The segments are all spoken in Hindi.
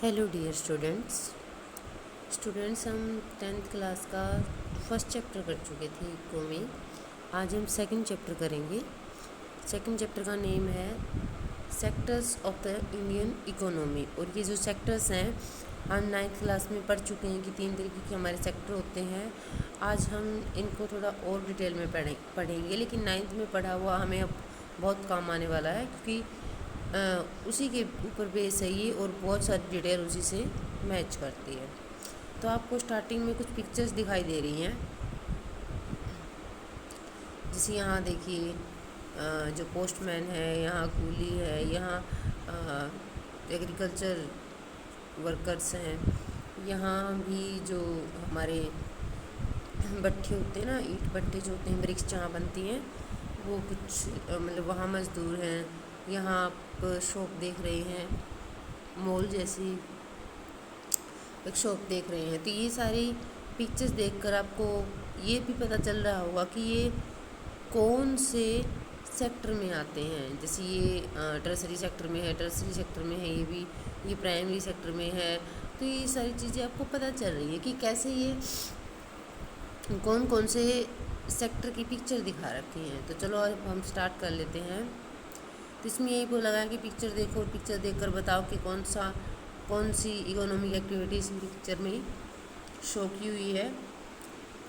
हेलो डियर स्टूडेंट्स हम टेंथ क्लास का फर्स्ट चैप्टर कर चुके थे इको में। आज हम सेकंड चैप्टर करेंगे। सेकंड चैप्टर का नेम है sectors of the Indian economy. और ये जो सेक्टर्स हैं हम नाइन्थ क्लास में पढ़ चुके हैं कि 3 तरीके के हमारे सेक्टर होते हैं। आज हम इनको थोड़ा और डिटेल में पढ़ेंगे, लेकिन नाइन्थ में पढ़ा हुआ हमें अब बहुत काम आने वाला है, क्योंकि उसी के ऊपर बेस है ये, और बहुत सारी डिटेल उसी से मैच करती है। तो आपको स्टार्टिंग में कुछ पिक्चर्स दिखाई दे रही हैं, जैसे यहाँ देखिए जो पोस्टमैन है, यहाँ कूली है, यहाँ एग्रीकल्चर वर्कर्स हैं, यहाँ भी जो हमारे भट्ठे होते हैं ना, ईंट भट्ठे जो होते हैं, ब्रिक्स जहाँ बनती हैं, वो कुछ मतलब वहाँ मज़दूर हैं। यहाँ आप शॉप देख रहे हैं, मॉल जैसी एक शॉप देख रहे हैं। तो ये सारी पिक्चर्स देखकर आपको ये भी पता चल रहा होगा कि ये कौन से सेक्टर में आते हैं। जैसे ये टर्सरी सेक्टर में है, टर्सरी सेक्टर में है, ये भी ये प्राइमरी सेक्टर में है। तो ये सारी चीज़ें आपको पता चल रही है कि कैसे ये कौन कौन से सेक्टर की पिक्चर दिखा रखी हैं। तो चलो अब हम स्टार्ट कर लेते हैं। तो इसमें यही बोला गया कि पिक्चर देखो और पिक्चर देखकर बताओ कि कौन सी इकोनॉमिक एक्टिविटीज़ पिक्चर में शो की हुई है।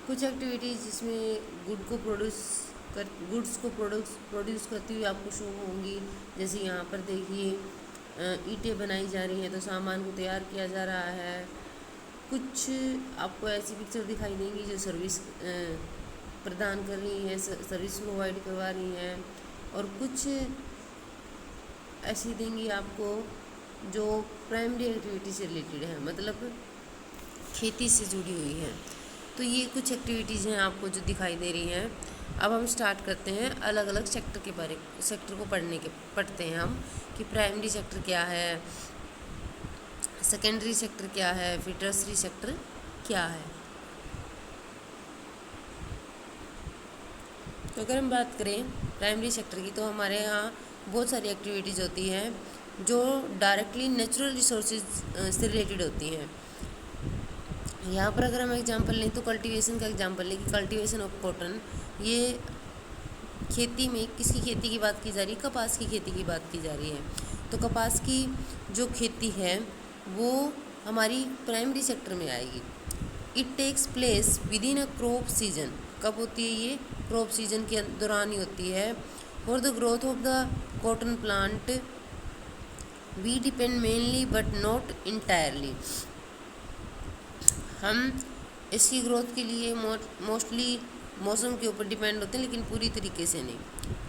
कुछ एक्टिविटीज़ जिसमें गुड्स को प्रोड्यूस करती हुई आपको शो होंगी। जैसे यहाँ पर देखिए ईंटें बनाई जा रही हैं, तो सामान को तैयार किया जा रहा है। कुछ आपको ऐसी पिक्चर दिखाई देंगी जो सर्विस प्रदान कर रही हैं, सर्विस प्रोवाइड करवा रही हैं। और कुछ ऐसी देंगी आपको जो प्राइमरी एक्टिविटी से रिलेटेड है, मतलब खेती से जुड़ी हुई है। तो ये कुछ एक्टिविटीज़ हैं आपको जो दिखाई दे रही हैं। अब हम स्टार्ट करते हैं अलग अलग सेक्टर को पढ़ते हैं हम कि प्राइमरी सेक्टर क्या है, सेकेंडरी सेक्टर क्या है, फिर टर्सरी सेक्टर क्या है। तो अगर हम बात करें प्राइमरी सेक्टर की, तो हमारे यहाँ बहुत सारी एक्टिविटीज़ होती हैं जो डायरेक्टली नेचुरल रिसोर्सेज से रिलेटेड होती हैं। यहाँ पर अगर हम एग्जांपल लें तो कल्टीवेशन का एग्जांपल लें कि कल्टीवेशन ऑफ कॉटन, ये खेती में किसकी खेती की बात की जा रही है? कपास की खेती की बात की जा रही है। तो कपास की जो खेती है वो हमारी प्राइमरी सेक्टर में आएगी। It takes place within a crop season. कब होती है ये? क्रॉप सीजन के दौरान ही होती है। For the growth of the cotton plant we depend mainly but not entirely. हम इसकी ग्रोथ के लिए मोस्टली मौसम के ऊपर डिपेंड होते हैं, लेकिन पूरी तरीके से नहीं।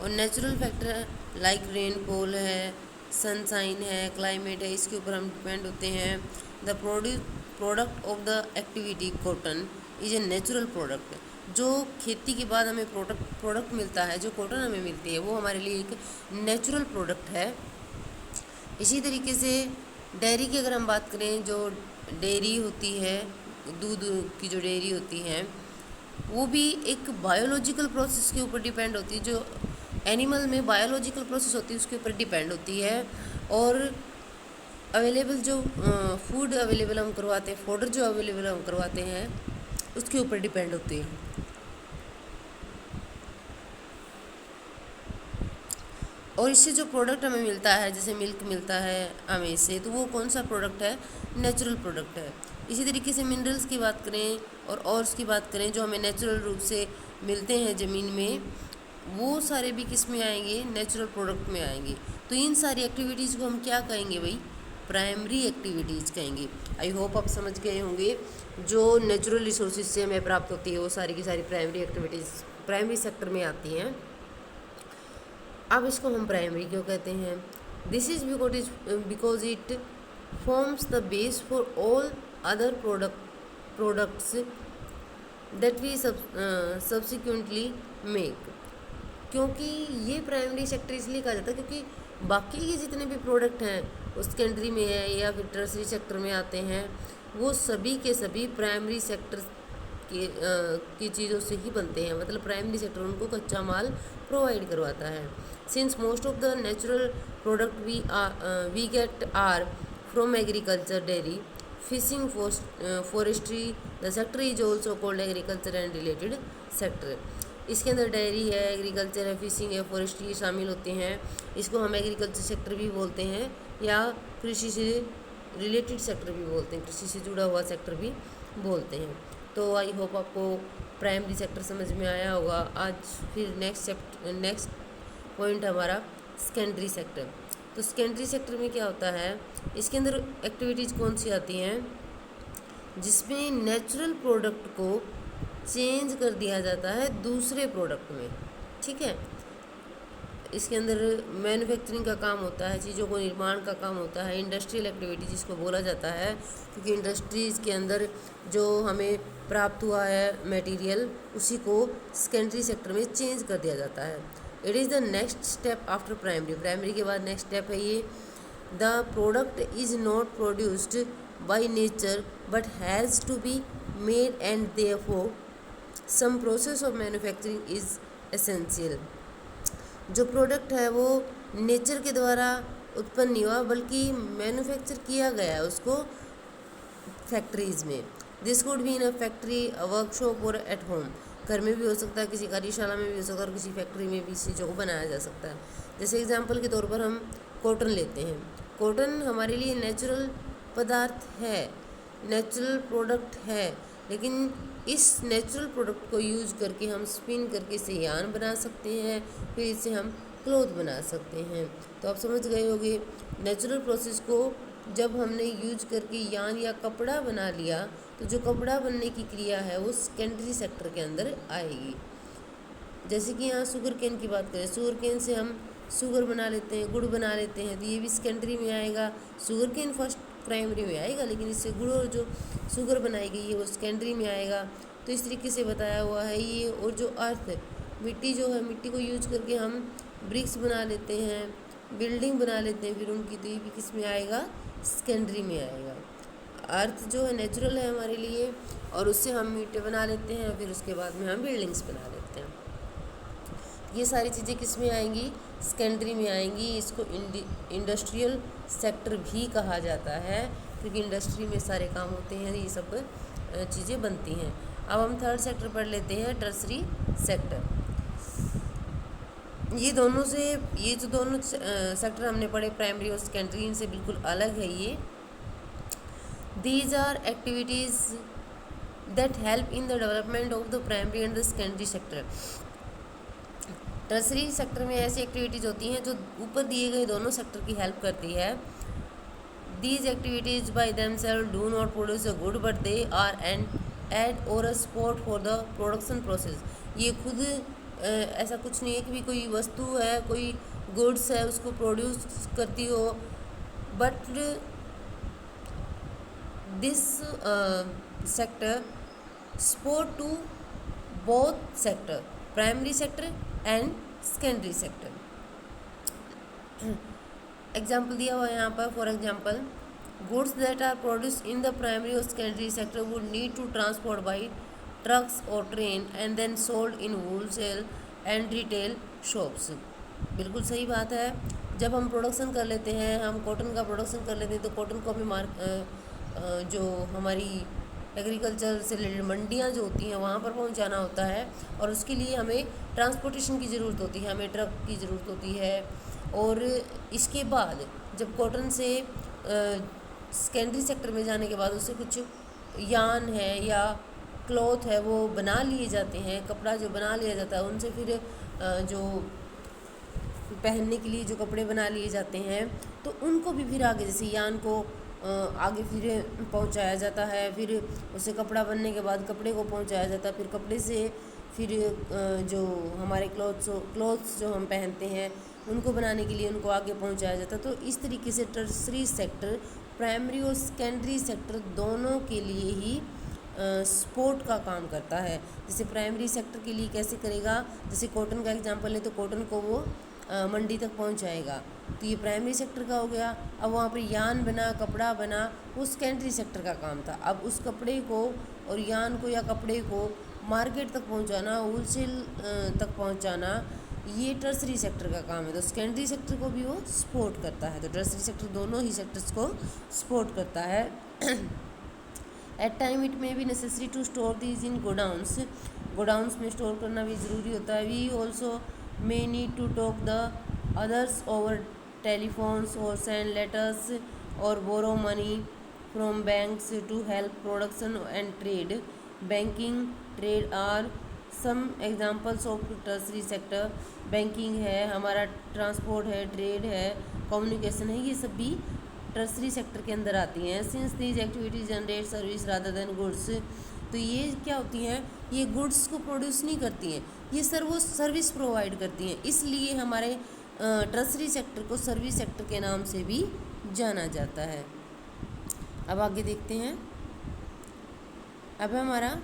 और नेचुरल फैक्टर लाइक रेनफॉल है, सनशाइन है, क्लाइमेट है, इसके ऊपर हम डिपेंड होते हैं। The product of the activity cotton is a natural product. जो खेती के बाद हमें प्रोडक्ट मिलता है, जो कॉटन हमें मिलती है, वो हमारे लिए एक नेचुरल प्रोडक्ट है। इसी तरीके से डेयरी की अगर हम बात करें, जो डेयरी होती है, दूध की जो डेयरी होती है, वो भी एक बायोलॉजिकल प्रोसेस के ऊपर डिपेंड होती है। जो एनिमल में बायोलॉजिकल प्रोसेस होती है उसके ऊपर डिपेंड होती है। और अवेलेबल जो फूड अवेलेबल हम करवाते हैं, फॉडर जो अवेलेबल हम करवाते हैं, उसके ऊपर डिपेंड होती है। और इससे जो प्रोडक्ट हमें मिलता है, जैसे मिल्क मिलता है हमें इससे, तो वो कौन सा प्रोडक्ट है? नेचुरल प्रोडक्ट है। इसी तरीके से मिनरल्स की बात करें और ऑर्स की बात करें जो हमें नेचुरल रूप से मिलते हैं ज़मीन में, वो सारे भी किस में आएंगे? नेचुरल प्रोडक्ट में आएंगे। तो इन सारी एक्टिविटीज़ को हम क्या कहेंगे भाई? प्राइमरी एक्टिविटीज़ कहेंगे। आई होप आप समझ गए होंगे। जो नेचुरल रिसोर्सेज से हमें प्राप्त होती है वो सारी की सारी प्राइमरी एक्टिविटीज़ प्राइमरी सेक्टर में आती हैं। अब इसको हम प्राइमरी क्यों कहते हैं? This is because it forms the base for all other products that we subsequently make. क्योंकि ये प्राइमरी सेक्टर इसलिए कहा जाता है क्योंकि बाकी के जितने भी प्रोडक्ट हैं वो सेकेंडरी में है या फिर टर्सरी सेक्टर में आते हैं, वो सभी के सभी प्राइमरी सेक्टर की चीज़ों से ही बनते हैं। मतलब प्राइमरी सेक्टर उनको कच्चा माल प्रोवाइड करवाता है। Since most of the natural product we get are from agriculture, dairy, fishing, forestry. The sector is also called agriculture and related sector. इसके अंदर डेयरी है, एग्रीकल्चर है, फिशिंग है, फॉरेस्ट्री शामिल होते हैं। इसको हम एग्रीकल्चर सेक्टर भी बोलते हैं या कृषि से रिलेटेड सेक्टर भी बोलते हैं, कृषि से जुड़ा हुआ सेक्टर भी बोलते हैं। तो आई होप आपको प्राइमरी सेक्टर समझ में आया होगा। आज फिर नेक्स्ट पॉइंट हमारा सेकेंडरी सेक्टर। तो सेकेंडरी सेक्टर में क्या होता है, इसके अंदर एक्टिविटीज़ कौन सी आती हैं जिसमें नेचुरल प्रोडक्ट को चेंज कर दिया जाता है दूसरे प्रोडक्ट में। ठीक है, इसके अंदर मैन्युफैक्चरिंग का काम होता है, चीज़ों को निर्माण का काम होता है, इंडस्ट्रियल एक्टिविटी जिसको बोला जाता है, क्योंकि इंडस्ट्रीज़ के अंदर जो हमें प्राप्त हुआ है मटेरियल उसी को सेकेंडरी सेक्टर में चेंज कर दिया जाता है। It is the next step after primary. Primary के बाद नेक्स्ट स्टेप है ये, the product is not produced by nature but has to be made and therefore some process of manufacturing is essential. जो प्रोडक्ट है वो नेचर के द्वारा उत्पन्न नहीं हुआ बल्कि मैन्युफैक्चर किया गया है उसको फैक्ट्रीज़ में। This could be in a factory, a workshop और एट होम। घर में भी हो सकता है, किसी कार्यशाला में भी हो सकता है और किसी फैक्ट्री में भी इस चीज़ों को बनाया जा सकता है। जैसे एग्जांपल के तौर पर हम कॉटन लेते हैं। कॉटन हमारे लिए नेचुरल पदार्थ है, नेचुरल प्रोडक्ट है, लेकिन इस नेचुरल प्रोडक्ट को यूज करके हम स्पिन करके इससे यान बना सकते हैं, फिर इससे हम क्लोथ बना सकते हैं। तो आप समझ गए होंगे नेचुरल प्रोसेस को जब हमने यूज करके यान या कपड़ा बना लिया तो जो कपड़ा बनने की क्रिया है वो सेकेंडरी सेक्टर के अंदर आएगी। जैसे कि यहाँ शुगर केन की बात करें, शुगर केन से हम शुगर बना लेते हैं, गुड़ बना लेते हैं, तो ये भी सेकेंडरी में आएगा। शुगर केन फर्स्ट प्राइमरी में आएगा, लेकिन इससे गुड़ और जो शुगर बनाई गई है वो सेकेंडरी में आएगा। तो इस तरीके से बताया हुआ है ये। और जो अर्थ मिट्टी जो है, मिट्टी को यूज करके हम ब्रिक्स बना लेते हैं, बिल्डिंग बना लेते हैं फिर उनकी, तो ये भी किस में आएगा, सेकेंडरी में आएगा। अर्थ जो है नेचुरल है हमारे लिए और उससे हम ईंटें बना लेते हैं, फिर उसके बाद में हम बिल्डिंग्स बना लेते हैं। ये सारी चीज़ें किस में आएंगी, सेकेंडरी में आएंगी। इसको इंडस्ट्रियल सेक्टर भी कहा जाता है क्योंकि इंडस्ट्री में सारे काम होते हैं, ये सब चीज़ें बनती हैं। अब हम थर्ड सेक्टर पढ़ लेते हैं, टर्सरी सेक्टर। ये जो दोनों सेक्टर हमने पढ़े प्राइमरी और सेकेंडरी, इनसे बिल्कुल अलग है ये। These are activities that help in the development of the primary and the secondary sector. Tertiary sector में ऐसी एक्टिविटीज़ होती हैं जो ऊपर दिए गए दोनों सेक्टर की हेल्प करती है। These activities by themselves do not produce a good but they are an aid और a support for the production process. ये खुद ऐसा कुछ नहीं है कि भी कोई वस्तु है, कोई गुड्स है, उसको प्रोड्यूस करती हो, but this sector support to both sector, primary sector and secondary sector. Example दिया हुआ है यहाँ पर, for example goods that are produce in the primary और secondary sector would need to transport by trucks और train and then sold in wholesale and retail shops. बिल्कुल सही बात है। जब हम प्रोडक्शन कर लेते हैं, हम कॉटन का प्रोडक्शन कर लेते हैं, तो कॉटन को हमें जो हमारी एग्रीकल्चर से रिलेटेड मंडियाँ जो होती हैं वहाँ पर पहुँचाना होता है और उसके लिए हमें ट्रांसपोर्टेशन की ज़रूरत होती है, हमें ट्रक की ज़रूरत होती है। और इसके बाद जब कॉटन से सेकेंडरी सेक्टर में जाने के बाद उससे कुछ यान है या क्लॉथ है वो बना लिए जाते हैं, कपड़ा जो बना लिया जाता है उनसे फिर जो पहनने के लिए जो कपड़े बना लिए जाते हैं तो उनको भी फिर आगे जैसे यान को आगे फिर पहुंचाया जाता है, फिर उसे कपड़ा बनने के बाद कपड़े को पहुंचाया जाता है, फिर कपड़े से फिर जो हमारे क्लॉथ्स जो हम पहनते हैं उनको बनाने के लिए उनको आगे पहुंचाया जाता है। तो इस तरीके से टर्सरी सेक्टर प्राइमरी और सेकेंडरी सेक्टर दोनों के लिए ही सपोर्ट का काम करता है। जैसे प्राइमरी सेक्टर के लिए कैसे करेगा, जैसे कॉटन का एग्जांपल है तो कॉटन को वो मंडी तक पहुंचाएगा, तो ये प्राइमरी सेक्टर का हो गया। अब वहाँ पर यान बना, कपड़ा बना, वो सेकेंडरी सेक्टर का काम था। अब उस कपड़े को और यान को या कपड़े को मार्केट तक पहुंचाना, होलसेल तक पहुंचाना, ये टर्सरी सेक्टर का काम है, तो सेकेंडरी सेक्टर को भी वो सपोर्ट करता है। तो टर्सरी सेक्टर दोनों ही सेक्टर्स को सपोर्ट करता है। At time it may be necessary to store these in godowns, godowns में स्टोर करना भी ज़रूरी होता है। We also may need to talk the others over telephones और सेंड लेटर्स और borrow money from banks to help production and trade. Banking, trade are some examples of tertiary sector. Banking है हमारा, ट्रांसपोर्ट है, ट्रेड है, कम्युनिकेशन है, ये सब भी टर्सरी सेक्टर के अंदर आती हैं। Since these activities generate service rather than goods, तो ये क्या होती हैं, ये गुड्स को प्रोड्यूस नहीं करती हैं, ये सर्विस प्रोवाइड करती हैं, इसलिए हमारे टर्सरी सेक्टर को सर्विस सेक्टर के नाम से भी जाना जाता है। अब आगे देखते हैं। अब हमारा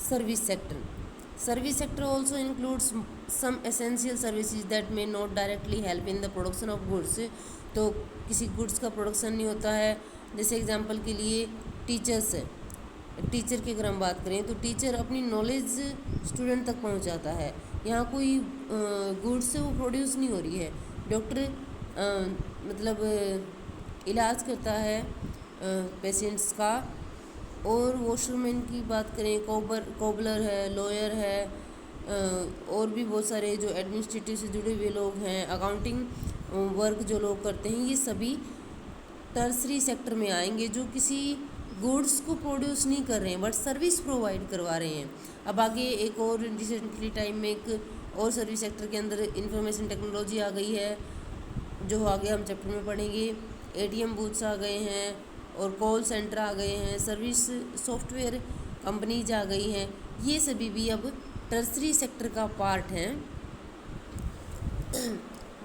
service sector. Service sector also includes some essential services that may not directly help in the production of goods. तो किसी गुड्स का प्रोडक्शन नहीं होता है, जैसे एग्जांपल के लिए टीचर्स है, टीचर की अगर हम बात करें तो टीचर अपनी नॉलेज स्टूडेंट तक पहुंचाता है, यहाँ कोई गुड्स से वो प्रोड्यूस नहीं हो रही है। डॉक्टर मतलब इलाज करता है पेशेंट्स का, और वॉशरमैन की बात करें, कोबलर है, लॉयर है, और भी बहुत सारे जो एडमिनिस्ट्रेटिव से जुड़े हुए लोग हैं, अकाउंटिंग वर्क जो लोग करते हैं, ये सभी टर्सरी सेक्टर में आएंगे, जो किसी गुड्स को प्रोड्यूस नहीं कर रहे हैं बट सर्विस प्रोवाइड करवा रहे हैं। अब आगे एक और रिसेंटली टाइम में एक और सर्विस सेक्टर के अंदर इंफॉर्मेशन टेक्नोलॉजी आ गई है, जो आगे हम चैप्टर में पढ़ेंगे। एटीएम बूथ्स आ गए हैं और कॉल सेंटर आ गए हैं, सर्विस सॉफ्टवेयर कंपनीज आ गई हैं, ये सभी भी अब टर्सरी सेक्टर का पार्ट हैं,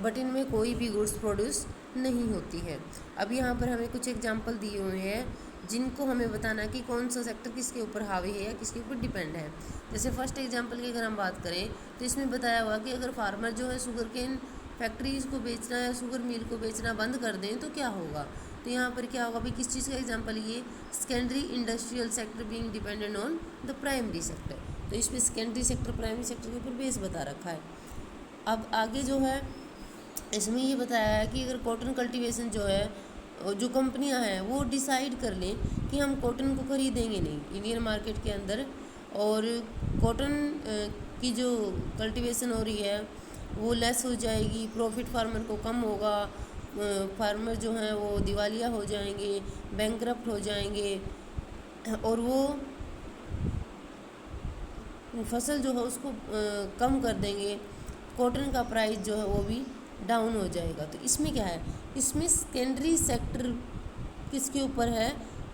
बट इनमें कोई भी गुड्स प्रोड्यूस नहीं होती है। अब यहाँ पर हमें कुछ एग्जांपल दिए हुए हैं जिनको हमें बताना कि कौन सा सेक्टर किसके ऊपर हावी है या किसके ऊपर डिपेंड है। जैसे फर्स्ट एग्जांपल की अगर हम बात करें तो इसमें बताया हुआ कि अगर फार्मर जो है शुगर केन फैक्ट्रीज़ को बेचना या शुगर मिल को बेचना बंद कर दें तो क्या होगा। तो यहाँ पर क्या होगा भाई, किस चीज़ का एग्जांपल, ये secondary industrial sector being dependent on the primary sector. तो इसमें सेकेंडरी सेक्टर प्राइमरी सेक्टर के ऊपर बेस बता रखा है। अब आगे जो है इसमें ये बताया है कि अगर कॉटन कल्टीवेशन जो है, जो कंपनियां हैं वो डिसाइड कर लें कि हम कॉटन को खरीदेंगे नहीं इंडियन मार्केट के अंदर, और कॉटन की जो कल्टीवेशन हो रही है वो लेस हो जाएगी, प्रॉफिट फार्मर को कम होगा, फार्मर जो हैं वो दिवालिया हो जाएंगे, बैंकरप्ट हो जाएंगे, और वो फसल जो है उसको कम कर देंगे, कॉटन का प्राइस जो है वो भी डाउन हो जाएगा। तो इसमें क्या है, इसमें सेकेंडरी सेक्टर किसके ऊपर है,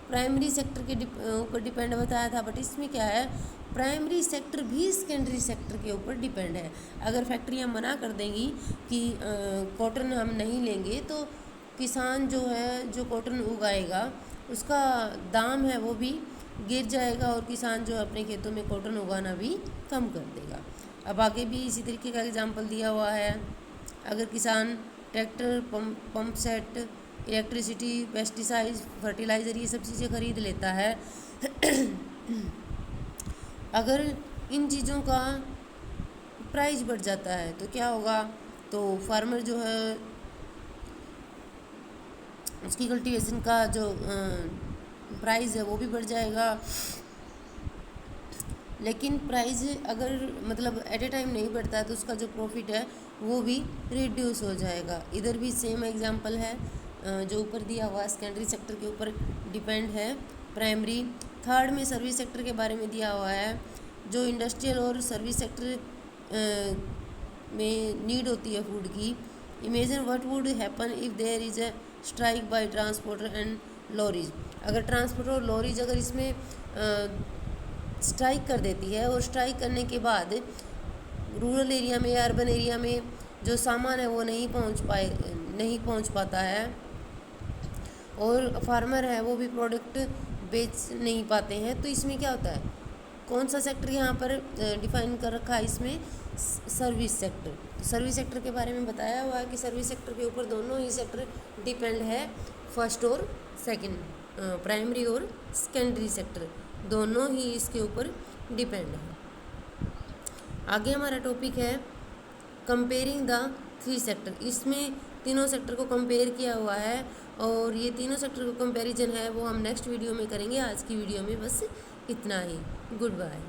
प्राइमरी सेक्टर के ऊपर डिपेंड बताया था, बट इसमें क्या है, प्राइमरी सेक्टर भी सेकेंडरी सेक्टर के ऊपर डिपेंड है। अगर फैक्ट्रियाँ मना कर देंगी कि कॉटन हम नहीं लेंगे तो किसान जो है जो कॉटन उगाएगा उसका दाम है वो भी गिर जाएगा, और किसान जो अपने खेतों में कॉटन उगाना भी कम कर देगा। अब आगे भी इसी तरीके का एग्जाम्पल दिया हुआ है। अगर किसान tractor, pump set, electricity, pesticide, fertiliser ये सब चीज़ें खरीद लेता है अगर इन चीज़ों का प्राइस बढ़ जाता है तो क्या होगा, तो फार्मर जो है उसकी कल्टीवेशन का जो प्राइस है वो भी बढ़ जाएगा। लेकिन प्राइस अगर मतलब एट ए टाइम नहीं बढ़ता है तो उसका जो प्रॉफिट है वो भी रिड्यूस हो जाएगा। इधर भी सेम एग्जांपल है, जो ऊपर दिया हुआ सेकेंडरी सेक्टर के ऊपर डिपेंड है प्राइमरी। थर्ड में सर्विस सेक्टर के बारे में दिया हुआ है, जो इंडस्ट्रियल और सर्विस सेक्टर में नीड होती है फूड की। Imagine what would happen if there is a strike by transporter and lorries. अगर ट्रांसपोर्टर और लॉरीज अगर इसमें स्ट्राइक कर देती है, और स्ट्राइक करने के बाद रूरल एरिया में या अर्बन एरिया में जो सामान है वो नहीं पहुंच पाता है, और फार्मर है वो भी प्रोडक्ट बेच नहीं पाते हैं, तो इसमें क्या होता है, कौन सा सेक्टर यहाँ पर डिफाइन कर रखा है, इसमें सर्विस सेक्टर। सर्विस सेक्टर के बारे में बताया हुआ है कि सर्विस सेक्टर के ऊपर दोनों ही सेक्टर डिपेंड है, फर्स्ट और सेकंड, प्राइमरी और सेकेंडरी सेक्टर दोनों ही इसके ऊपर डिपेंड है। आगे हमारा टॉपिक है कंपेयरिंग द थ्री सेक्टर। इसमें तीनों सेक्टर को कंपेयर किया हुआ है और ये तीनों सेक्टर को कंपैरिजन है वो हम नेक्स्ट वीडियो में करेंगे। आज की वीडियो में बस इतना ही। Good bye.